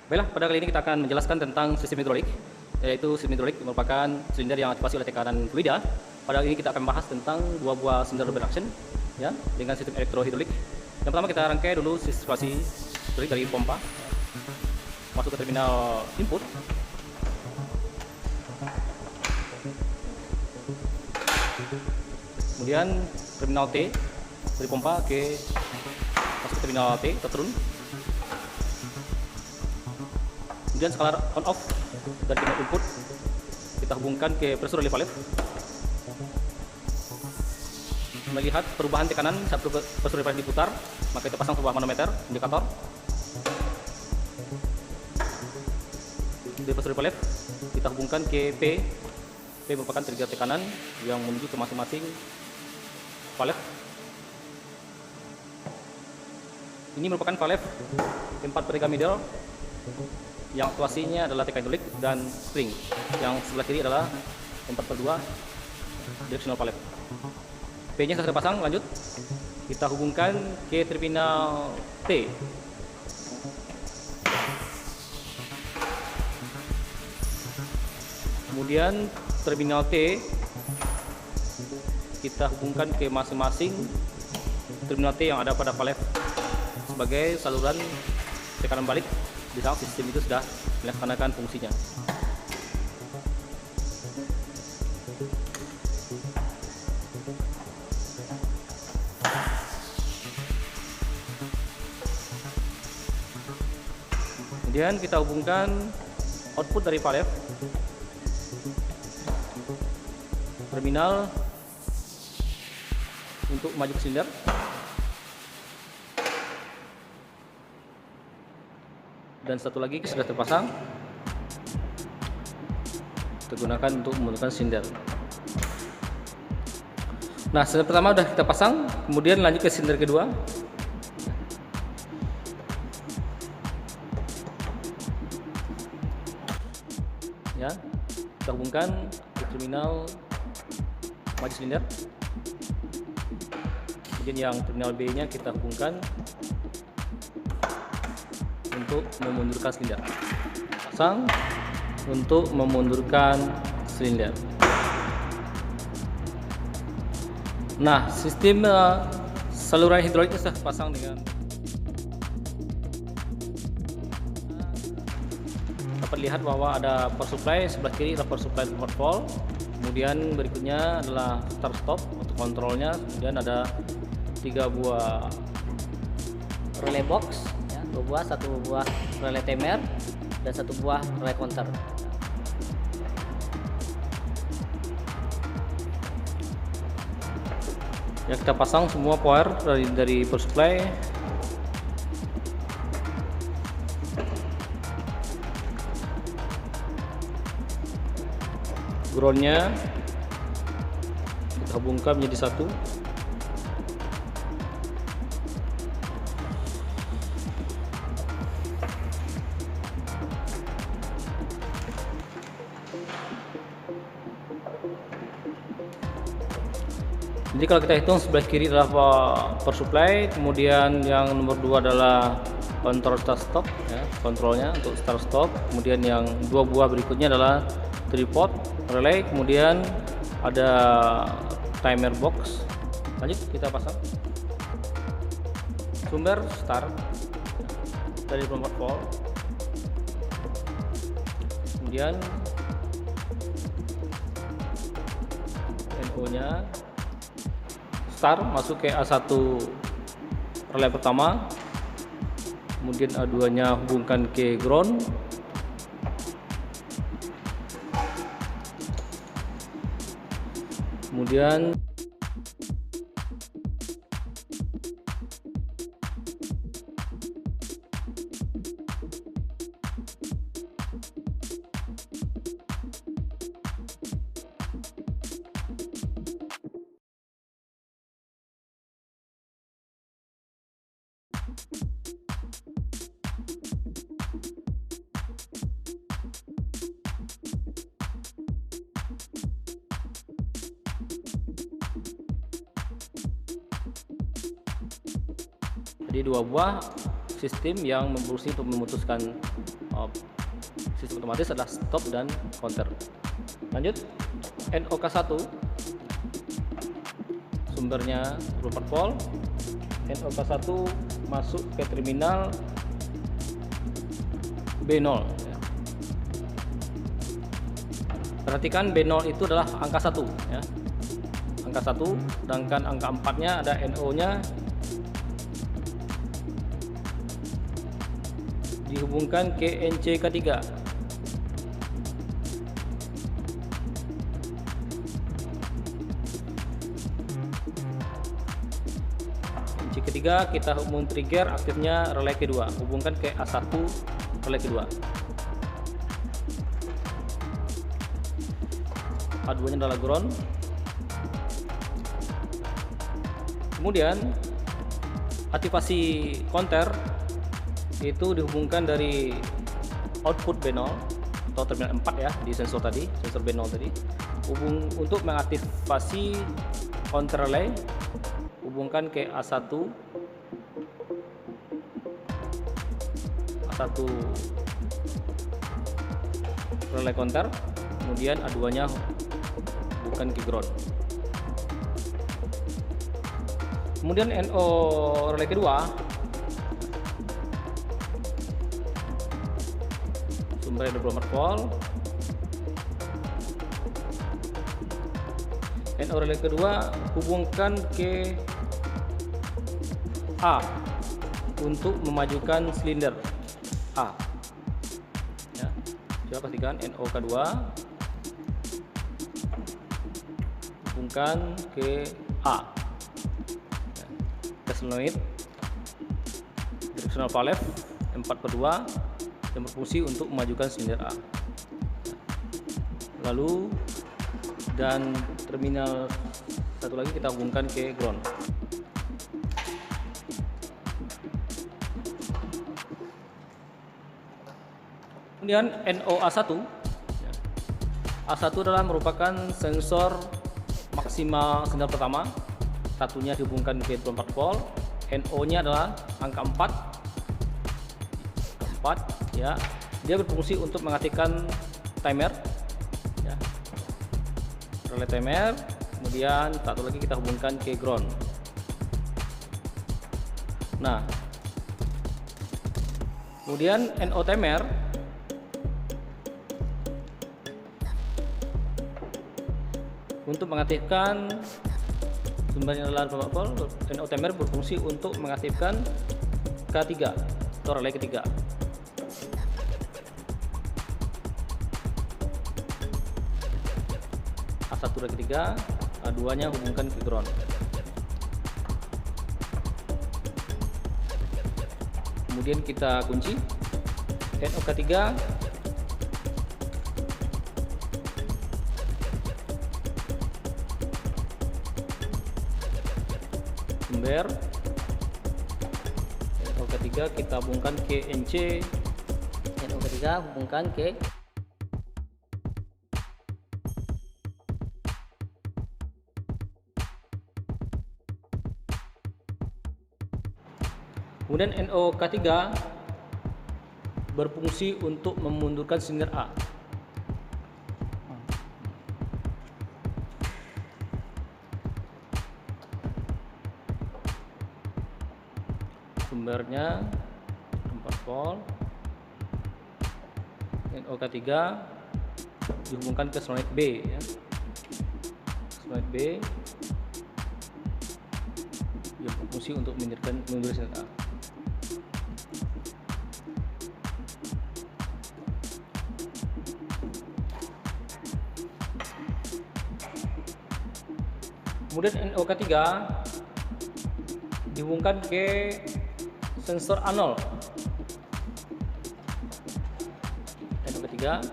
Baiklah, pada kali ini kita akan menjelaskan tentang sistem hidrolik, yaitu sistem hidrolik merupakan silinder yang aktifasi oleh tekanan fluida. Pada kali ini kita akan membahas tentang dua buah silinder beraction, ya, dengan sistem elektrohidrolik. Yang pertama kita rangkai dulu sirkulasi hidrolik dari pompa masuk ke terminal input. Kemudian terminal T dari pompa masuk ke terminal T turun. Kemudian skala on off dari terminal input kita hubungkan ke pressure relief valve. Melihat perubahan tekanan saat pressure relief valve diputar, maka kita pasang sebuah manometer indikator di pressure relief valve. Kita hubungkan ke P. P merupakan trigger tekanan yang menuju ke masing-masing valve. Ini merupakan valve 4 periga middle yang aktuasinya adalah tekanan hidrolik dan spring. Yang sebelah kiri adalah 4/2 directional valve. P-nya sudah terpasang, lanjut kita hubungkan ke terminal T. Kemudian terminal T kita hubungkan ke masing-masing terminal T yang ada pada valve sebagai saluran tekanan balik di saat sistem itu sudah melaksanakan fungsinya. Kemudian kita hubungkan output dari valve terminal untuk maju ke silinder. Dan satu lagi sudah terpasang, kita gunakan untuk membentukkan silinder. Nah, silinder pertama sudah kita pasang, kemudian lanjut ke silinder kedua. Ya, kita hubungkan ke terminal maju silinder. Kemudian yang terminal B-nya kita hubungkan untuk memundurkan silinder. Pasang untuk memundurkan silinder. Nah, sistem saluran hidrolik sudah terpasang dengan dapat lihat bahwa ada power supply sebelah kiri adalah power supply 4 volt. Kemudian berikutnya adalah start stop untuk kontrolnya. Kemudian ada 3 buah relay box, ya, 2 buah, 1 buah relay timer dan 1 buah relay counter. Ya, kita pasang semua power dari power supply. Groundnya kita hubungkan menjadi satu. Jadi kalau kita hitung, sebelah kiri adalah power supply, kemudian yang nomor 2 adalah kontrol start stop, ya, kontrolnya untuk start stop. Kemudian yang 2 buah berikutnya adalah tripod relay, kemudian ada timer box. Lanjut kita pasang sumber start dari 24 volt. Kemudian NO nya start masuk ke A1 relay pertama, kemudian A2 nya hubungkan ke ground, kemudian Jadi 2 buah sistem yang berfungsi untuk memutuskan sistem otomatis adalah stop dan counter. Lanjut, NOK1 sumbernya 24 volt. NOK1 masuk ke terminal B0. Perhatikan B0 itu adalah angka 1 ya. Angka 1, sedangkan angka 4-nya ada NO-nya dihubungkan ke NC ketiga. NC ketiga kita men-trigger aktifnya relay kedua, hubungkan ke A1 relay kedua. A2 nya adalah ground. Kemudian aktivasi counter itu dihubungkan dari output B0 atau terminal 4 ya, di sensor tadi, sensor B0 tadi. Untuk mengaktifasi counter relay, hubungkan ke A1 relay counter, kemudian A2 nya bukan ke ground. Kemudian NO relay kedua sumbernya 24 volt. NO relay kedua hubungkan ke A untuk memajukan silinder A ya. Coba pastikan NO kedua hubungkan ke A. Solenoid directional valve 4/2 yang berfungsi untuk memajukan silinder A. Lalu dan terminal satu lagi kita hubungkan ke ground. Kemudian NOA1. A1 adalah merupakan sensor maksimal sinyal pertama. Satunya dihubungkan ke 24 volt. NO-nya adalah angka 4 ya. Dia berfungsi untuk mengaktifkan timer ya. Relay timer. Kemudian satu lagi kita hubungkan ke ground. Nah, kemudian NO timer untuk mengaktifkan sumbernya adalah 24 volt. NO timer berfungsi untuk mengaktifkan K3 atau relay ketiga. A1 relay ketiga, A2 nya hubungkan ke ground. Kemudian kita kunci NO K3 sumber. NO ketiga kita hubungkan ke NC. NO ketiga hubungkan ke Kemudian NO K3 berfungsi untuk memundurkan silinder A. Sumbernya 4 volt. NO K3 dihubungkan ke solenoid B ya. Solenoid B yang berfungsi untuk memindahkan silinder A. Kemudian NO K3 dihubungkan ke sensor A0. NO K3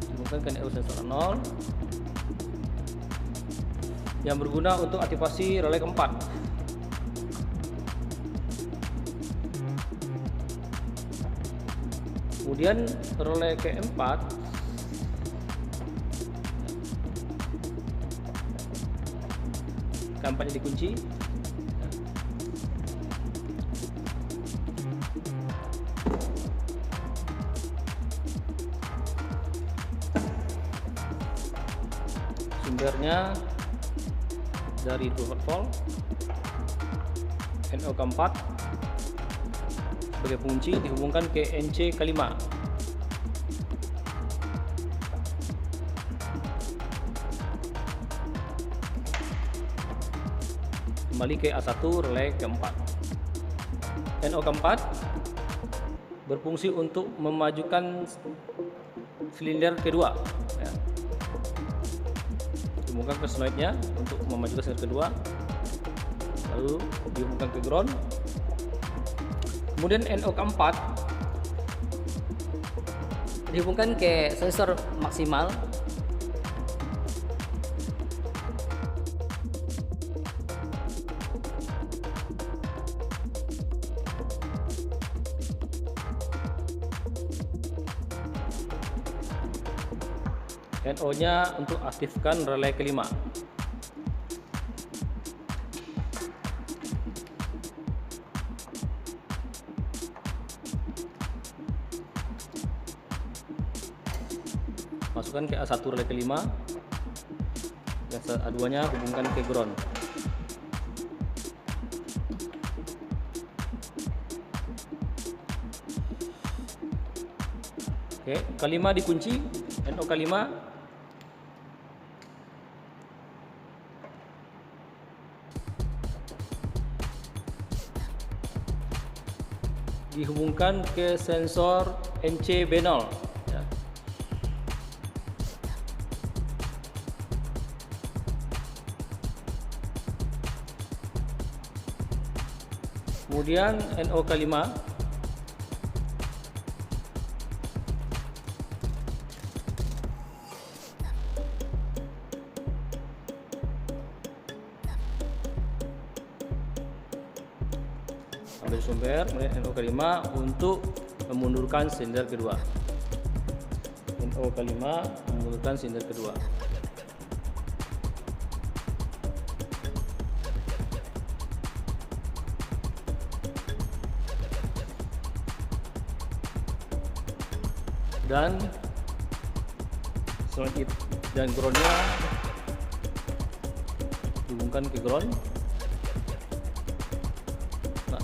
dihubungkan ke NO sensor A0 yang berguna untuk aktivasi relay keempat. Kemudian relay keempat nampaknya dikunci. Sumbernya dari 12 volt, NO keempat sebagai pengunci dihubungkan ke NC kelima. Kembali ke A1 relay keempat. NO keempat berfungsi untuk memajukan silinder kedua, ya. Dihubungkan ke solenoidnya untuk memajukan silinder kedua, lalu dihubungkan ke ground. Kemudian NO keempat Dihubungkan ke sensor maksimal. NO-nya untuk aktifkan relay kelima. Masukkan ke A1 relay kelima, dan A2-nya hubungkan ke ground. Oke, kelima dikunci, NO kelima. Dihubungkan ke sensor NC B0, ya. Kemudian NO kelima ambil sumber, kemudian NO kelima untuk memundurkan silinder kedua. NO kelima memundurkan silinder kedua. Dan solenoid dan groundnya dihubungkan ke ground. Nah,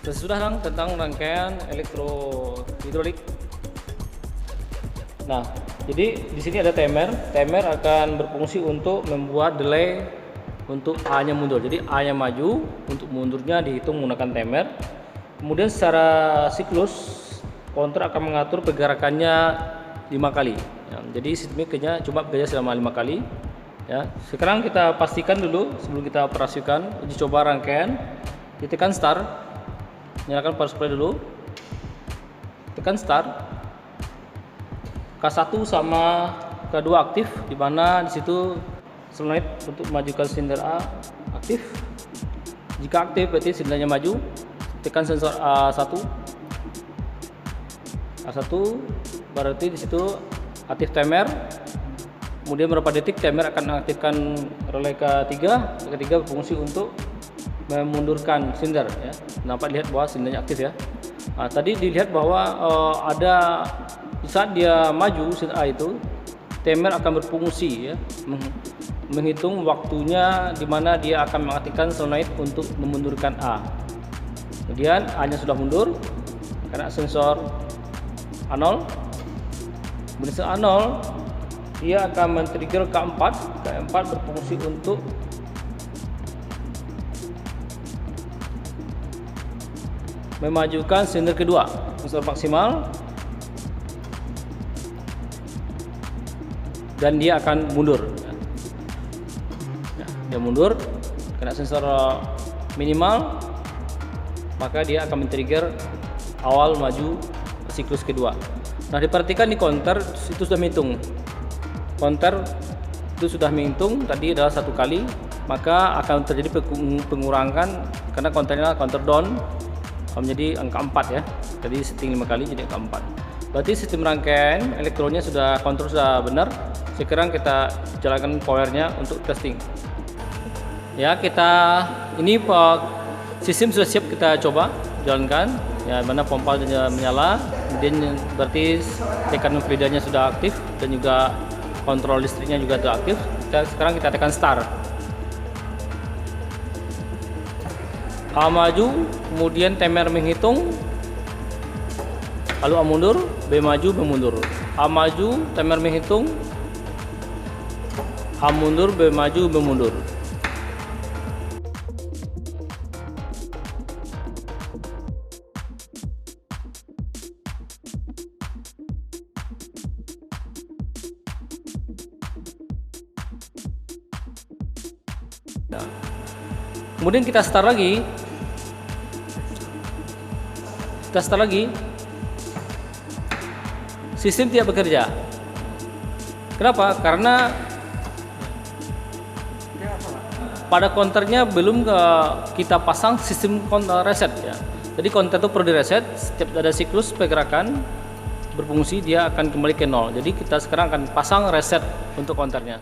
sesudah tentang rangkaian elektrohidrolik. Nah, jadi di sini ada timer. Timer akan berfungsi untuk membuat delay untuk A-nya mundur. Jadi A-nya maju, untuk mundurnya dihitung menggunakan timer. Kemudian secara siklus counter akan mengatur pergerakannya 5 kali, ya. Jadi sistemnya cuma bekerja selama 5 kali, ya. Sekarang kita pastikan dulu sebelum kita operasikan uji coba rangkaian. Tekan start, nyalakan power supply dulu, tekan start. K1 sama K2 aktif, di mana di situ solenoid untuk memajukan silinder A aktif. Jika aktif berarti silindernya maju. Tekan sensor A1 berarti di situ aktif timer. Kemudian beberapa detik timer akan aktifkan relay ketiga. Ketiga berfungsi untuk memundurkan silinder, ya. Nampak lihat bahwa silindernya aktif, ya. Nah, tadi dilihat bahwa ada saat dia maju silinder A itu, timer akan berfungsi, ya, menghitung waktunya di mana dia akan mengaktifkan solenoid untuk memundurkan A. Kemudian A-nya sudah mundur karena sensor A0. Kemudian A0 dia akan men-trigger K4. K4 berfungsi untuk memajukan silinder kedua, sensor maksimal, dan dia akan mundur. Dia mundur karena sensor minimal, maka dia akan men-trigger awal maju siklus kedua. Nah, diperhatikan di counter itu sudah menghitung. Counter itu sudah menghitung tadi adalah 1 kali, maka akan terjadi pengurangan karena counternya counter down menjadi angka 4, ya. Tadi setting 5 kali jadi angka 4. Berarti sistem rangkaian elektronnya sudah kontrol sudah benar. Sekarang kita jalankan powernya untuk testing. Ya, ini sistem sudah siap kita coba jalankan. Ya, mana pompa menyala, kemudian berarti tekanan fluidanya sudah aktif dan juga kontrol listriknya juga sudah aktif. Sekarang kita tekan start. A maju, kemudian timer menghitung, lalu A mundur, B maju, B mundur. A maju, timer menghitung, A mundur, B maju, B mundur. Nah, kemudian kita start lagi. Sistem tidak bekerja. Kenapa? Karena pada counternya belum kita pasang sistem reset ya. Jadi counter itu perlu direset. Setiap ada siklus pergerakan berfungsi, dia akan kembali ke nol. Jadi kita sekarang akan pasang reset untuk counternya.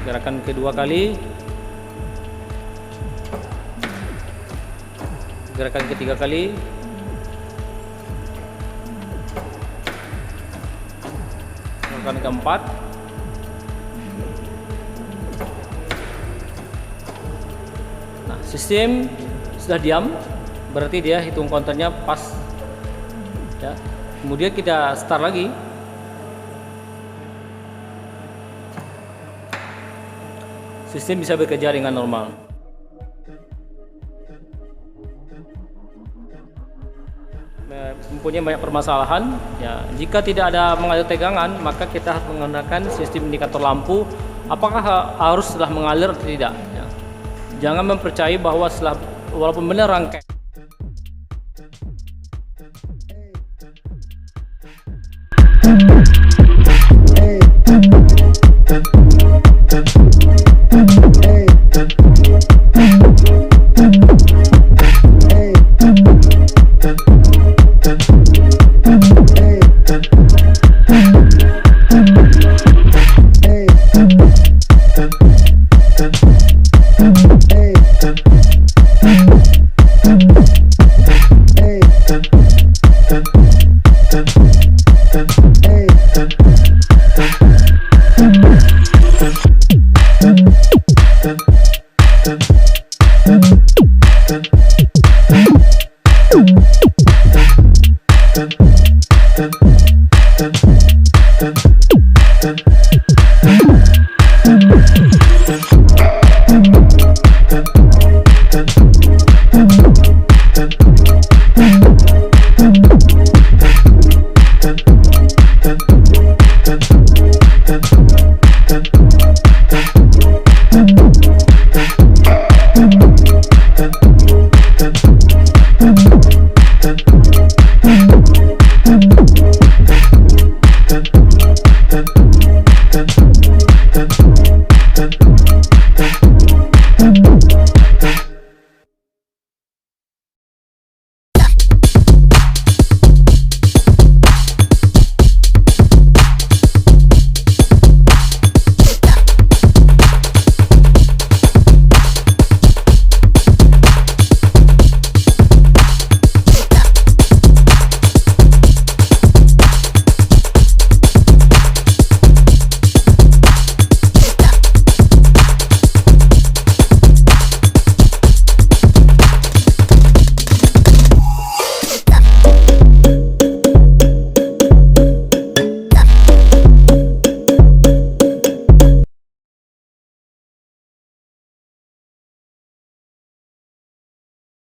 Gerakan kedua kali, gerakan ketiga kali, gerakan keempat, nah sistem sudah diam, berarti dia hitung counternya pas ya. Kemudian kita start lagi. Sistem bisa bekerja dengan normal. Mempunyai banyak permasalahan ya. Jika tidak ada mengalir tegangan, maka kita harus menggunakan sistem indikator lampu apakah harus setelah mengalir atau tidak ya. Jangan mempercayai bahwa walaupun benar rangkaian